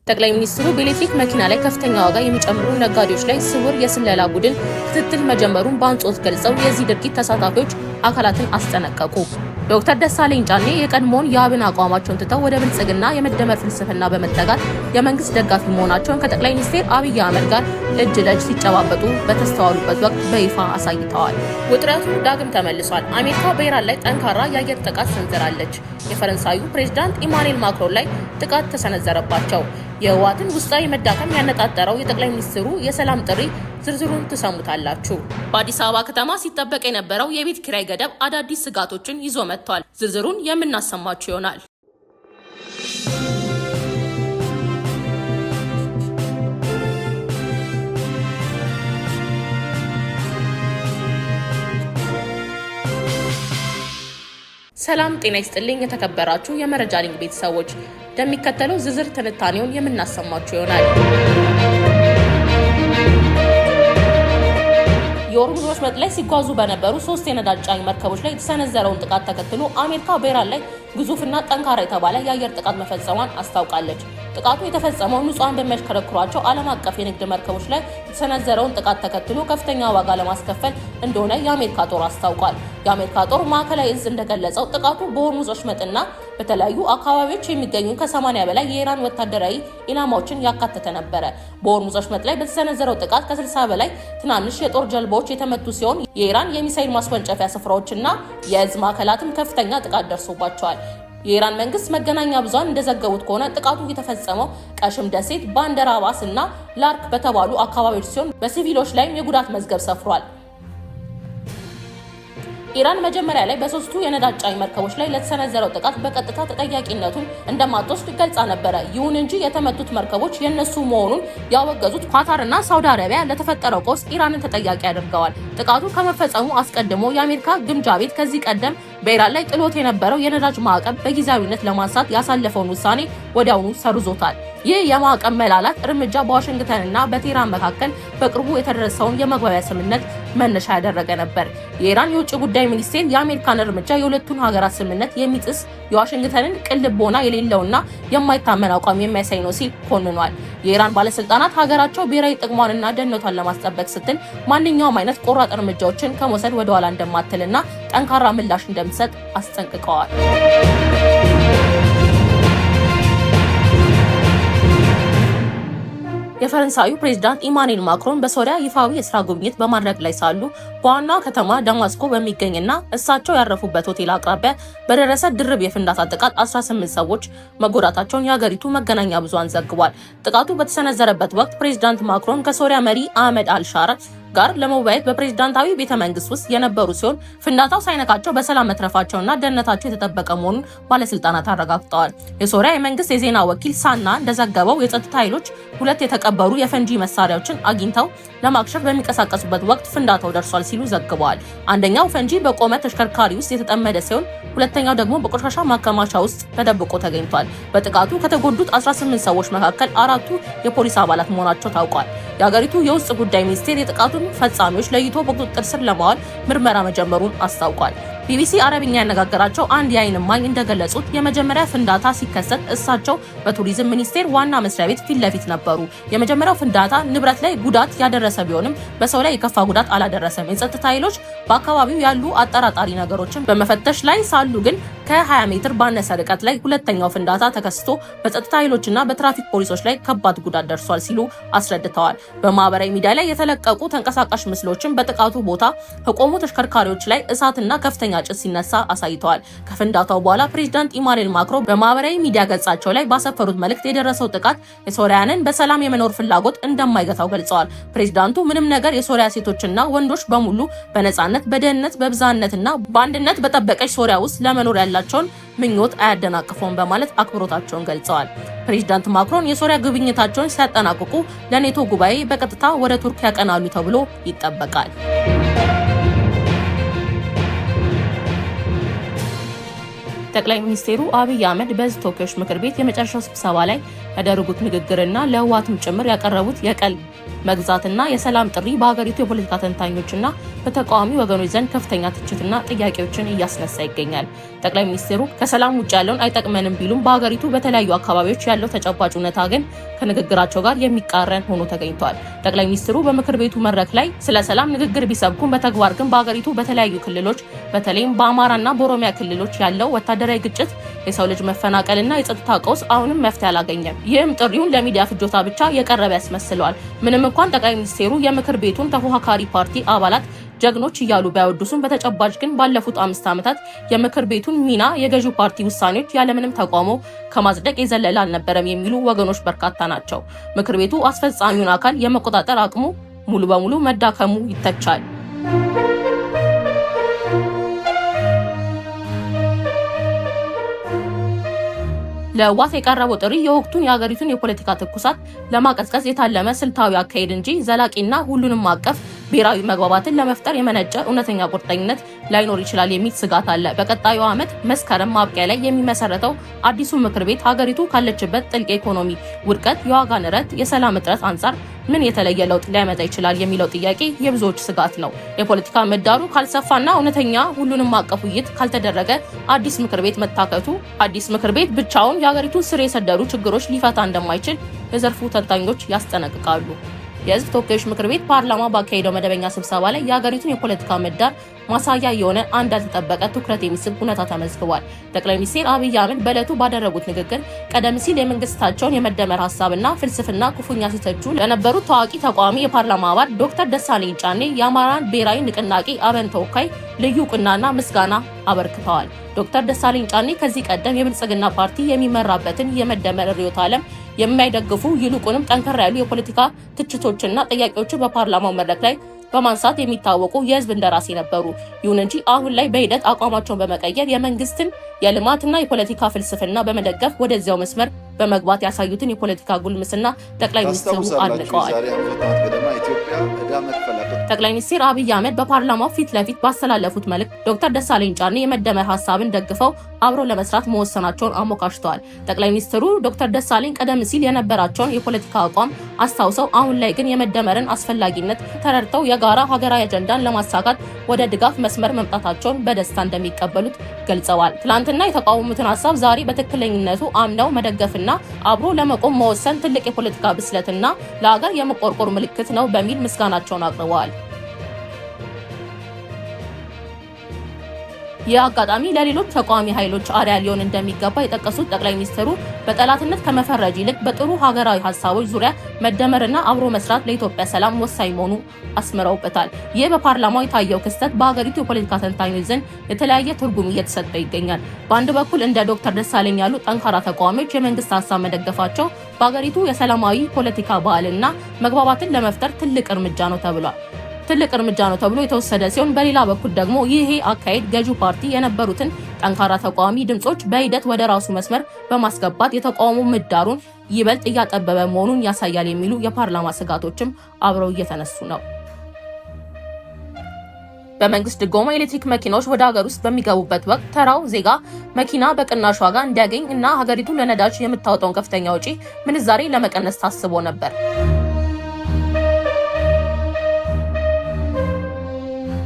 ጠቅላይ ሚኒስትሩ በኤሌክትሪክ መኪና ላይ ከፍተኛ ዋጋ የሚጨምሩ ነጋዴዎች ላይ ስውር የስለላ ቡድን ክትትል መጀመሩን በአጽንኦት ገልጸው የዚህ ድርጊት ተሳታፊዎች አካላትን አስጠነቀቁ። ዶክተር ደሳለኝ ጫኔ የቀድሞውን የአብን አቋማቸውን ትተው ወደ ብልጽግና የመደመር ፍልስፍና በመጠጋት የመንግስት ደጋፊ መሆናቸውን ከጠቅላይ ሚኒስትር አብይ አህመድ ጋር እጅ ለእጅ ሲጨባበጡ በተስተዋሉበት ወቅት በይፋ አሳይተዋል። ውጥረቱ ዳግም ተመልሷል። አሜሪካ በኢራን ላይ ጠንካራ የአየር ጥቃት ሰንዝራለች። የፈረንሳዩ ፕሬዝዳንት ኢማኑኤል ማክሮን ላይ ጥቃት ተሰነዘረባቸው። የህወሓትን ውስጣዊ መዳከም ያነጣጠረው የጠቅላይ ሚኒስትሩ የሰላም ጥሪ ዝርዝሩን ትሰሙታላችሁ። በአዲስ አበባ ከተማ ሲጠበቅ የነበረው የቤት ኪራይ ገደብ አዳዲስ ስጋቶችን ይዞ መጥቷል። ዝርዝሩን የምናሰማችሁ ይሆናል። ሰላም ጤና ይስጥልኝ። የተከበራችሁ የመረጃ ሊንክ ቤተሰቦች እንደሚከተለው ዝርዝር ትንታኔውን የምናሰማችሁ ይሆናል። የሆርሙዝ ወሽመጥ ላይ ሲጓዙ በነበሩ 3 የነዳጅ ጫኝ መርከቦች ላይ የተሰነዘረውን ጥቃት ተከትሎ አሜሪካ በኢራን ላይ ግዙፍና ጠንካራ የተባለ የአየር ጥቃት መፈጸሟን አስታውቃለች። ጥቃቱ የተፈጸመው ንጹሃን በሚያሽከረክሯቸው ዓለም አቀፍ የንግድ መርከቦች ላይ የተሰነዘረውን ጥቃት ተከትሎ ከፍተኛ ዋጋ ለማስከፈል እንደሆነ የአሜሪካ ጦር አስታውቋል። የአሜሪካ ጦር ማዕከላዊ እዝ እንደገለጸው ጥቃቱ በሆርሙዝ ወሽመጥና በተለያዩ አካባቢዎች የሚገኙ ከ80 በላይ የኢራን ወታደራዊ ኢላማዎችን ያካተተ ነበረ። በሆርሙዝ ወሽመጥ ላይ በተሰነዘረው ጥቃት ከ60 በላይ ትናንሽ የጦር ጀልባዎች የተመቱ ሲሆን የኢራን የሚሳኤል ማስወንጨፊያ ስፍራዎችና የእዝ ማዕከላትም ከፍተኛ ጥቃት ደርሶባቸዋል። የኢራን መንግስት መገናኛ ብዙሃን እንደዘገቡት ከሆነ ጥቃቱ የተፈጸመው ቀሽም ደሴት፣ ባንደር አባስ እና ላርክ በተባሉ አካባቢዎች ሲሆን በሲቪሎች ላይም የጉዳት መዝገብ ሰፍሯል። ኢራን መጀመሪያ ላይ በ3ቱ የነዳጅ ጫኝ መርከቦች ላይ ለተሰነዘረው ጥቃት በቀጥታ ተጠያቂነቱን እንደማትወስድ ገልጻ ነበረ። ይሁን እንጂ የተመቱት መርከቦች የነሱ መሆኑን ያወገዙት ኳታርና ሳውዲ አረቢያ ለተፈጠረው ቀውስ ኢራንን ተጠያቂ አድርገዋል። ጥቃቱ ከመፈጸሙ አስቀድሞ የአሜሪካ ግምጃ ቤት ከዚህ ቀደም በኢራን ላይ ጥሎት የነበረው የነዳጅ ማዕቀብ በጊዜያዊነት ለማንሳት ያሳለፈውን ውሳኔ ወዲያውኑ ሰርዞታል። ይህ የማዕቀብ መላላት እርምጃ በዋሽንግተንና በቴህራን መካከል በቅርቡ የተደረሰውን የመግባቢያ ስምምነት መነሻ ያደረገ ነበር። የኢራን የውጭ ጉዳይ ሚኒስቴር የአሜሪካን እርምጃ የሁለቱን ሀገራት ስምምነት የሚጥስ የዋሽንግተንን ቅልቦና የሌለውና የማይታመን አቋም የሚያሳይ ነው ሲል ኮንኗል። የኢራን ባለስልጣናት ሀገራቸው ብሔራዊ ጥቅሟንና ደህንነቷን ለማስጠበቅ ስትል ማንኛውም አይነት ቆራጥ እርምጃዎችን ከመውሰድ ወደ ኋላ እንደማትልና ጠንካራ ምላሽ እንደምትሰጥ አስጠንቅቀዋል። የፈረንሳዩ ፕሬዝዳንት ኢማኑኤል ማክሮን በሶሪያ ይፋዊ የስራ ጉብኝት በማድረግ ላይ ሳሉ በዋና ከተማ ዳማስኮ በሚገኝና እሳቸው ያረፉበት ሆቴል አቅራቢያ በደረሰ ድርብ የፍንዳታ ጥቃት 18 ሰዎች መጎዳታቸውን የሀገሪቱ መገናኛ ብዙሃን ዘግቧል። ጥቃቱ በተሰነዘረበት ወቅት ፕሬዝዳንት ማክሮን ከሶሪያ መሪ አህመድ አልሻራ ጋር ለመወያየት በፕሬዝዳንታዊ ቤተመንግስት ውስጥ የነበሩ ሲሆን ፍንዳታው ሳይነካቸው በሰላም መትረፋቸውና ደህንነታቸው የተጠበቀ መሆኑን ባለስልጣናት አረጋግጠዋል። የሶሪያ የመንግስት የዜና ወኪል ሳና እንደዘገበው የጸጥታ ኃይሎች 2 የተቀበሩ የፈንጂ መሳሪያዎችን አግኝተው ለማክሸፍ በሚንቀሳቀሱበት ወቅት ፍንዳታው ደርሷል ሲሉ ዘግበዋል። አንደኛው ፈንጂ በቆመ ተሽከርካሪ ውስጥ የተጠመደ ሲሆን ሁለተኛው ደግሞ በቆሻሻ ማከማቻ ውስጥ ተደብቆ ተገኝቷል። በጥቃቱ ከተጎዱት 18 ሰዎች መካከል 4ቱ የፖሊስ አባላት መሆናቸው ታውቋል። የሀገሪቱ የውስጥ ጉዳይ ሚኒስቴር የጥቃቱን ፈጻሚዎች ለይቶ በቁጥጥር ስር ለማዋል ምርመራ መጀመሩን አስታውቋል። ቢቢሲ አረብኛ ያነጋገራቸው አንድ የዓይን እማኝ እንደገለጹት የመጀመሪያ ፍንዳታ ሲከሰት እሳቸው በቱሪዝም ሚኒስቴር ዋና መስሪያ ቤት ፊት ለፊት ነበሩ። የመጀመሪያው ፍንዳታ ንብረት ላይ ጉዳት ያደረሰ ቢሆንም በሰው ላይ የከፋ ጉዳት አላደረሰም። የጸጥታ ኃይሎች በአካባቢው ያሉ አጠራጣሪ ነገሮችን በመፈተሽ ላይ ሳሉ ግን ከ20 ሜትር ባነሰ ርቀት ላይ ሁለተኛው ፍንዳታ ተከስቶ በጸጥታ ኃይሎችና በትራፊክ ፖሊሶች ላይ ከባድ ጉዳት ደርሷል ሲሉ አስረድተዋል። በማህበራዊ ሚዲያ ላይ የተለቀቁ ተንቀሳቃሽ ምስሎችን በጥቃቱ ቦታ ከቆሙ ተሽከርካሪዎች ላይ እሳትና ከፍተኛ ጭስ ሲነሳ አሳይተዋል። ከፍንዳታው በኋላ ፕሬዝዳንት ኢማኑኤል ማክሮን በማህበራዊ ሚዲያ ገጻቸው ላይ ባሰፈሩት መልእክት የደረሰው ጥቃት የሶሪያንን በሰላም የመኖር ፍላጎት እንደማይገታው ገልጸዋል። ፕሬዝዳንቱ ምንም ነገር የሶሪያ ሴቶችና ወንዶች በሙሉ በነጻነት፣ በደህንነት፣ በብዝሃነትና በአንድነት በጠበቀች ሶሪያ ውስጥ ለመኖር ያላቸውን ምኞት አያደናቅፈውም በማለት አክብሮታቸውን ገልጸዋል። ፕሬዝዳንት ማክሮን የሶሪያ ጉብኝታቸውን ሲያጠናቅቁ ለኔቶ ጉባኤ በቀጥታ ወደ ቱርክ ያቀናሉ ተብሎ ይጠበቃል። ጠቅላይ ሚኒስትሩ አብይ አህመድ በሕዝብ ተወካዮች ምክር ቤት የመጨረሻው ስብሰባ ላይ ያደረጉት ንግግርና ለህወሓትም ጭምር ያቀረቡት የቀልብ መግዛትና የሰላም ጥሪ በሀገሪቱ የፖለቲካ ተንታኞችና በተቃዋሚ ወገኖች ዘንድ ከፍተኛ ትችትና ጥያቄዎችን እያስነሳ ይገኛል። ጠቅላይ ሚኒስትሩ ከሰላም ውጭ ያለውን አይጠቅመንም ቢሉም በሀገሪቱ በተለያዩ አካባቢዎች ያለው ተጨባጭ ሁኔታ ግን ከንግግራቸው ጋር የሚቃረን ሆኖ ተገኝቷል። ጠቅላይ ሚኒስትሩ በምክር ቤቱ መድረክ ላይ ስለ ሰላም ንግግር ቢሰብኩም በተግባር ግን በሀገሪቱ በተለያዩ ክልሎች በተለይም በአማራና በኦሮሚያ ክልሎች ያለው ወታደራዊ ግጭት፣ የሰው ልጅ መፈናቀልና የጸጥታ ቀውስ አሁንም መፍትሄ አላገኘም። ይህም ጥሪውን ለሚዲያ ፍጆታ ብቻ የቀረበ ያስመስለዋል። ምንም እንኳን ጠቅላይ ሚኒስትሩ የምክር ቤቱን ተፎካካሪ ፓርቲ አባላት ጀግኖች እያሉ ባይወድሱም በተጨባጭ ግን ባለፉት 5 ዓመታት የምክር ቤቱን ሚና የገዢው ፓርቲ ውሳኔዎች ያለምንም ተቃውሞ ከማጽደቅ የዘለለ አልነበረም የሚሉ ወገኖች በርካታ ናቸው። ምክር ቤቱ አስፈጻሚውን አካል የመቆጣጠር አቅሙ ሙሉ በሙሉ መዳከሙ ይተቻል። ለህወሓት የቀረበው ጥሪ የወቅቱን የሀገሪቱን የፖለቲካ ትኩሳት ለማቀዝቀዝ የታለመ ስልታዊ አካሄድ እንጂ ዘላቂና ሁሉንም አቀፍ ብሔራዊ መግባባትን ለመፍጠር የመነጨ እውነተኛ ቁርጠኝነት ላይኖር ይችላል የሚል ስጋት አለ። በቀጣዩ ዓመት መስከረም ማብቂያ ላይ የሚመሰረተው አዲሱ ምክር ቤት ሀገሪቱ ካለችበት ጥልቅ የኢኮኖሚ ውድቀት፣ የዋጋ ንረት፣ የሰላም እጥረት አንጻር ምን የተለየ ለውጥ ሊያመጣ ይችላል የሚለው ጥያቄ የብዙዎች ስጋት ነው። የፖለቲካ ምህዳሩ ካልሰፋና እውነተኛ ሁሉንም አቀፍ ውይይት ካልተደረገ አዲስ ምክር ቤት መታከቱ አዲስ ምክር ቤት ብቻውን የሀገሪቱን ስር የሰደዱ ችግሮች ሊፈታ እንደማይችል የዘርፉ ተንታኞች ያስጠነቅቃሉ። የህዝብ ተወካዮች ምክር ቤት ፓርላማ ባካሄደው መደበኛ ስብሰባ ላይ የሀገሪቱን የፖለቲካ ምህዳር ማሳያ የሆነ አንድ ያልተጠበቀ ትኩረት የሚስብ ሁኔታ ተመዝግቧል። ጠቅላይ ሚኒስትር አብይ አህመድ በዕለቱ ባደረጉት ንግግር ቀደም ሲል የመንግስታቸውን የመደመር ሀሳብና ፍልስፍና ክፉኛ ሲተቹ ለነበሩት ታዋቂ ተቃዋሚ የፓርላማ አባል ዶክተር ደሳለኝ ጫኔ የአማራን ብሔራዊ ንቅናቄ አብን ተወካይ ልዩ ዕውቅናና ምስጋና አበርክተዋል። ዶክተር ደሳለኝ ጫኔ ከዚህ ቀደም የብልጽግና ፓርቲ የሚመራበትን የመደመር ርዕዮተ ዓለም የማይደግፉ ይልቁንም ጠንከር ያሉ የፖለቲካ ትችቶችና ጥያቄዎችን በፓርላማው መድረክ ላይ በማንሳት የሚታወቁ የህዝብ እንደራሴ ነበሩ። ይሁን እንጂ አሁን ላይ በሂደት አቋማቸውን በመቀየር የመንግስትን የልማትና የፖለቲካ ፍልስፍና በመደገፍ ወደዚያው መስመር በመግባት ያሳዩትን የፖለቲካ ጉልምስና ጠቅላይ ሚኒስትሩ አድንቀዋል። ጠቅላይ ሚኒስትር አብይ አህመድ በፓርላማው ፊት ለፊት ባስተላለፉት መልእክት ዶክተር ደሳለኝ ጫኔ የመደመር ሀሳብን ደግፈው አብሮ ለመስራት መወሰናቸውን አሞካሽተዋል። ጠቅላይ ሚኒስትሩ ዶክተር ደሳለኝ ቀደም ሲል የነበራቸውን የፖለቲካ አቋም አስታውሰው አሁን ላይ ግን የመደመርን አስፈላጊነት ተረድተው የጋራ ሀገራዊ አጀንዳን ለማሳካት ወደ ድጋፍ መስመር መምጣታቸውን በደስታ እንደሚቀበሉት ገልጸዋል። ትላንትና የተቃወሙትን ሀሳብ ዛሬ በትክክለኝነቱ አምነው መደገፍና አብሮ ለመቆም መወሰን ትልቅ የፖለቲካ ብስለትና ለሀገር የመቆርቆር ምልክት ነው በሚል ምስጋናቸውን አቅርበዋል። ይህ አጋጣሚ ለሌሎች ተቃዋሚ ኃይሎች አርአያ ሊሆን እንደሚገባ የጠቀሱት ጠቅላይ ሚኒስትሩ በጠላትነት ከመፈረጅ ይልቅ በጥሩ ሀገራዊ ሀሳቦች ዙሪያ መደመርና አብሮ መስራት ለኢትዮጵያ ሰላም ወሳኝ መሆኑ አስምረውበታል። ይህ በፓርላማው የታየው ክስተት በሀገሪቱ የፖለቲካ ተንታኞች ዘንድ የተለያየ ትርጉም እየተሰጠ ይገኛል። በአንድ በኩል እንደ ዶክተር ደሳለኝ ያሉ ጠንካራ ተቃዋሚዎች የመንግስት ሀሳብ መደገፋቸው በሀገሪቱ የሰላማዊ ፖለቲካ ባህልና መግባባትን ለመፍጠር ትልቅ እርምጃ ነው ተብሎ የተወሰደ ሲሆን በሌላ በኩል ደግሞ ይሄ አካሄድ ገዢው ፓርቲ የነበሩትን ጠንካራ ተቃዋሚ ድምጾች በሂደት ወደ ራሱ መስመር በማስገባት የተቃውሞ ምህዳሩን ይበልጥ እያጠበበ መሆኑን ያሳያል የሚሉ የፓርላማ ስጋቶችም አብረው እየተነሱ ነው። በመንግስት ድጎማ ኤሌክትሪክ መኪናዎች ወደ ሀገር ውስጥ በሚገቡበት ወቅት ተራው ዜጋ መኪና በቅናሽ ዋጋ እንዲያገኝ እና ሀገሪቱ ለነዳጅ የምታወጣውን ከፍተኛ ወጪ ምንዛሬ ለመቀነስ ታስቦ ነበር።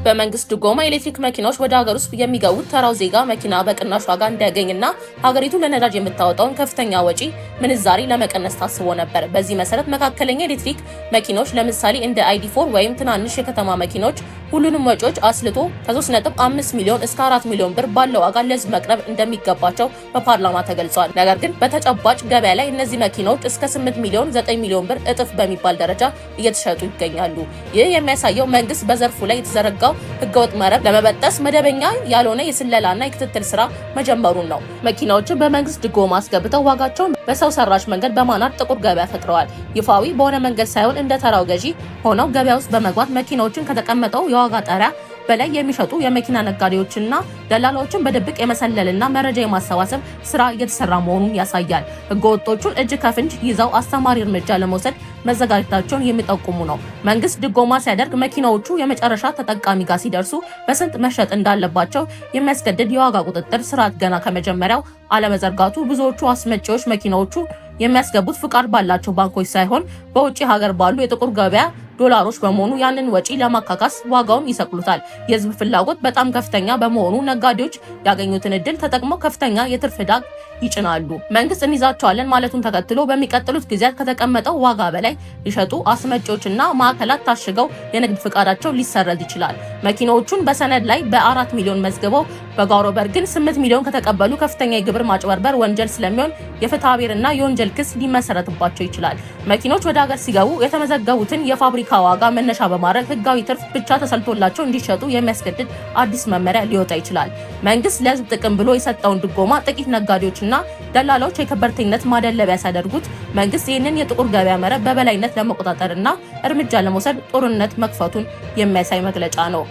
በመንግስት ድጎማ ኤሌክትሪክ መኪናዎች ወደ ሀገር ውስጥ የሚገቡት ተራው ዜጋ መኪና በቅናሽ ዋጋ እንዲያገኝና ሀገሪቱ ለነዳጅ የምታወጣውን ከፍተኛ ወጪ ምንዛሬ ለመቀነስ ታስቦ ነበር። በዚህ መሰረት መካከለኛ ኤሌክትሪክ መኪናዎች ለምሳሌ እንደ ID4 ወይም ትናንሽ የከተማ መኪናዎች ሁሉንም ወጪዎች አስልቶ ከ3.5 ሚሊዮን እስከ 4 ሚሊዮን ብር ባለው ዋጋ ለህዝብ መቅረብ እንደሚገባቸው በፓርላማ ተገልጿል። ነገር ግን በተጨባጭ ገበያ ላይ እነዚህ መኪናዎች እስከ 8 ሚሊዮን 9 ሚሊዮን ብር እጥፍ በሚባል ደረጃ እየተሸጡ ይገኛሉ። ይህ የሚያሳየው መንግስት በዘርፉ ላይ የተዘረጋው ህገወጥ መረብ ለመበጠስ መደበኛ ያልሆነ የስለላና የክትትል ስራ መጀመሩን ነው። መኪናዎችን በመንግስት ድጎማ አስገብተው ዋጋቸውን በሰው ሰራሽ መንገድ በማናር ጥቁር ገበያ ፈጥረዋል። ይፋዊ በሆነ መንገድ ሳይሆን እንደ ተራው ገዢ ሆነው ገበያ ውስጥ በመግባት መኪናዎችን ከተቀመጠው የዋጋ ጣሪያ በላይ የሚሸጡ የመኪና ነጋዴዎችና ደላላዎችን በድብቅ የመሰለልና መረጃ የማሰባሰብ ስራ እየተሰራ መሆኑን ያሳያል። ህገወጦቹን እጅ ከፍንጅ ይዘው አስተማሪ እርምጃ ለመውሰድ መዘጋጀታቸውን የሚጠቁሙ ነው። መንግስት ድጎማ ሲያደርግ መኪናዎቹ የመጨረሻ ተጠቃሚ ጋር ሲደርሱ በስንት መሸጥ እንዳለባቸው የሚያስገድድ የዋጋ ቁጥጥር ስርዓት ገና ከመጀመሪያው አለመዘርጋቱ ብዙዎቹ አስመጪዎች መኪናዎቹ የሚያስገቡት ፍቃድ ባላቸው ባንኮች ሳይሆን በውጪ ሀገር ባሉ የጥቁር ገበያ ዶላሮች በመሆኑ ያንን ወጪ ለማካካስ ዋጋውን ይሰቅሉታል። የህዝብ ፍላጎት በጣም ከፍተኛ በመሆኑ ነጋዴዎች ያገኙትን እድል ተጠቅመው ከፍተኛ የትርፍ ዕዳ ይጭናሉ። መንግስት እንይዛቸዋለን ማለቱን ተከትሎ በሚቀጥሉት ጊዜያት ከተቀመጠው ዋጋ በላይ ሊሸጡ አስመጪዎችና ማዕከላት ታሽገው የንግድ ፍቃዳቸው ሊሰረዝ ይችላል። መኪናዎቹን በሰነድ ላይ በ4 ሚሊዮን መዝግበው በጓሮ በር ግን 8 ሚሊዮን ከተቀበሉ ከፍተኛ የግብር ማጭበርበር ወንጀል ስለሚሆን የፍትሐ ብሔርና የወንጀል ክስ ሊመሰረትባቸው ይችላል። መኪኖች ወደ ሀገር ሲገቡ የተመዘገቡትን የፋብሪካ ዋጋ መነሻ በማድረግ ህጋዊ ትርፍ ብቻ ተሰልቶላቸው እንዲሸጡ የሚያስገድድ አዲስ መመሪያ ሊወጣ ይችላል። መንግስት ለህዝብ ጥቅም ብሎ የሰጠውን ድጎማ ጥቂት ነጋዴዎችና ደላላዎች የከበርቴነት ማደለቢያ ሲያደርጉት፣ መንግስት ይህንን የጥቁር ገበያ መረብ በበላይነት ለመቆጣጠርና እርምጃ ለመውሰድ ጦርነት መክፈቱን የሚያሳይ መግለጫ ነው።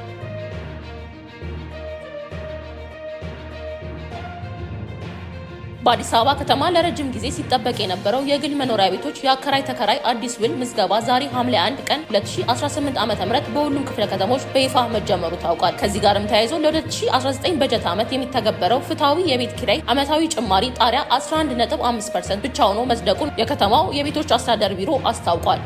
በአዲስ አበባ ከተማ ለረጅም ጊዜ ሲጠበቅ የነበረው የግል መኖሪያ ቤቶች የአከራይ ተከራይ አዲስ ውል ምዝገባ ዛሬ ሐምሌ 1 ቀን 2018 ዓ.ም በሁሉም ክፍለ ከተሞች በይፋ መጀመሩ ታውቋል። ከዚህ ጋርም ተያይዞ ለ2019 በጀት ዓመት የሚተገበረው ፍትሐዊ የቤት ኪራይ ዓመታዊ ጭማሪ ጣሪያ 11.5% ብቻ ሆኖ መጽደቁን የከተማው የቤቶች አስተዳደር ቢሮ አስታውቋል።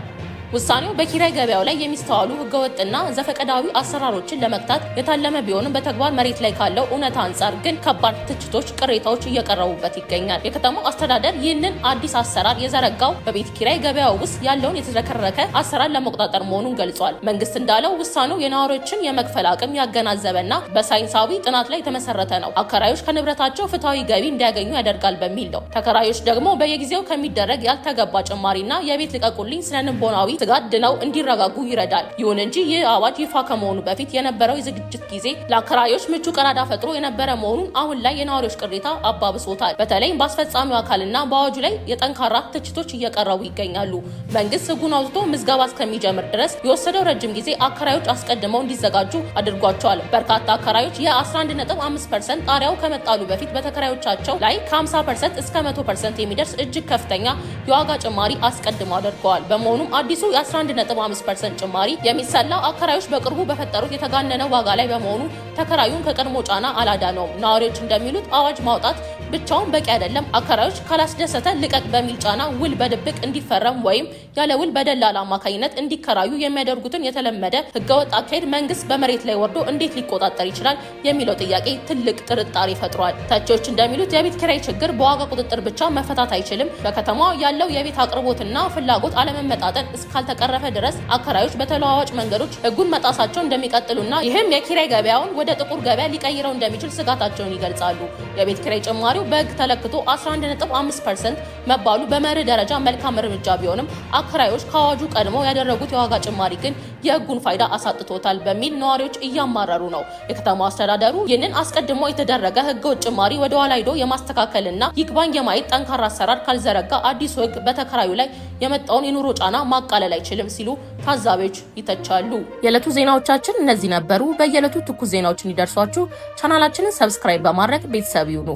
ውሳኔው በኪራይ ገበያው ላይ የሚስተዋሉ ህገወጥና ዘፈቀዳዊ አሰራሮችን ለመግታት የታለመ ቢሆንም በተግባር መሬት ላይ ካለው እውነታ አንጻር ግን ከባድ ትችቶች፣ ቅሬታዎች እየቀረቡበት ይገኛል። የከተማው አስተዳደር ይህንን አዲስ አሰራር የዘረጋው በቤት ኪራይ ገበያው ውስጥ ያለውን የተዝረከረከ አሰራር ለመቆጣጠር መሆኑን ገልጿል። መንግስት እንዳለው ውሳኔው የነዋሪዎችን የመክፈል አቅም ያገናዘበና በሳይንሳዊ ጥናት ላይ የተመሰረተ ነው። አከራዮች ከንብረታቸው ፍትሐዊ ገቢ እንዲያገኙ ያደርጋል በሚል ነው። ተከራዮች ደግሞ በየጊዜው ከሚደረግ ያልተገባ ጭማሪና የቤት ልቀቁልኝ ስነልቦናዊ ስጋት ድነው እንዲረጋጉ ይረዳል። ይሁን እንጂ ይህ አዋጅ ይፋ ከመሆኑ በፊት የነበረው የዝግጅት ጊዜ ለአከራዮች ምቹ ቀዳዳ ፈጥሮ የነበረ መሆኑን አሁን ላይ የነዋሪዎች ቅሬታ አባብሶታል። በተለይም በአስፈጻሚው አካልና በአዋጁ ላይ የጠንካራ ትችቶች እየቀረቡ ይገኛሉ። መንግስት ህጉን አውጥቶ ምዝገባ እስከሚጀምር ድረስ የወሰደው ረጅም ጊዜ አከራዮች አስቀድመው እንዲዘጋጁ አድርጓቸዋል። በርካታ አከራዮች የ11.5% ጣሪያው ከመጣሉ በፊት በተከራዮቻቸው ላይ ከ50% እስከ 100% የሚደርስ እጅግ ከፍተኛ የዋጋ ጭማሪ አስቀድመው አድርገዋል። በመሆኑም አዲሱ የ11.5% ጭማሪ የሚሰላው አከራዮች በቅርቡ በፈጠሩት የተጋነነ ዋጋ ላይ በመሆኑ ተከራዩን ከቀድሞ ጫና አላዳነውም። ነዋሪዎች እንደሚሉት አዋጅ ማውጣት ብቻውን በቂ አይደለም። አከራዮች ካላስደሰተ ልቀቅ በሚል ጫና ውል በድብቅ እንዲፈረም ወይም ያለ ውል በደላላ አማካኝነት እንዲከራዩ የሚያደርጉትን የተለመደ ህገወጥ አካሄድ መንግስት በመሬት ላይ ወርዶ እንዴት ሊቆጣጠር ይችላል የሚለው ጥያቄ ትልቅ ጥርጣሬ ፈጥሯል። ተቺዎች እንደሚሉት የቤት ኪራይ ችግር በዋጋ ቁጥጥር ብቻ መፈታት አይችልም። በከተማዋ ያለው የቤት አቅርቦትና ፍላጎት አለመመጣጠን እስካልተቀረፈ ድረስ አከራዮች በተለዋዋጭ መንገዶች ህጉን መጣሳቸው እንደሚቀጥሉና ይህም የኪራይ ገበያውን ወደ ጥቁር ገበያ ሊቀይረው እንደሚችል ስጋታቸውን ይገልጻሉ። የቤት ኪራይ ጭማሪው በህግ ተለክቶ 11.5% መባሉ በመርህ ደረጃ መልካም እርምጃ ቢሆንም አከራዮች ከአዋጁ ቀድመው ያደረጉት የዋጋ ጭማሪ ግን የህጉን ፋይዳ አሳጥቶታል በሚል ነዋሪዎች እያማረሩ ነው። የከተማው አስተዳደሩ ይህንን አስቀድሞ የተደረገ ህገወጥ ጭማሪ ወደ ኋላ ሄዶ የማስተካከልና ይግባኝ የማየት ጠንካራ አሰራር ካልዘረጋ አዲሱ ህግ በተከራዩ ላይ የመጣውን የኑሮ ጫና ማቃለል አይችልም ሲሉ ታዛቢዎች ይተቻሉ። የዕለቱ ዜናዎቻችን እነዚህ ነበሩ። በየዕለቱ ትኩስ ዜናዎች እንዲደርሷችሁ ቻናላችንን ሰብስክራይብ በማድረግ ቤተሰብ ይሁኑ።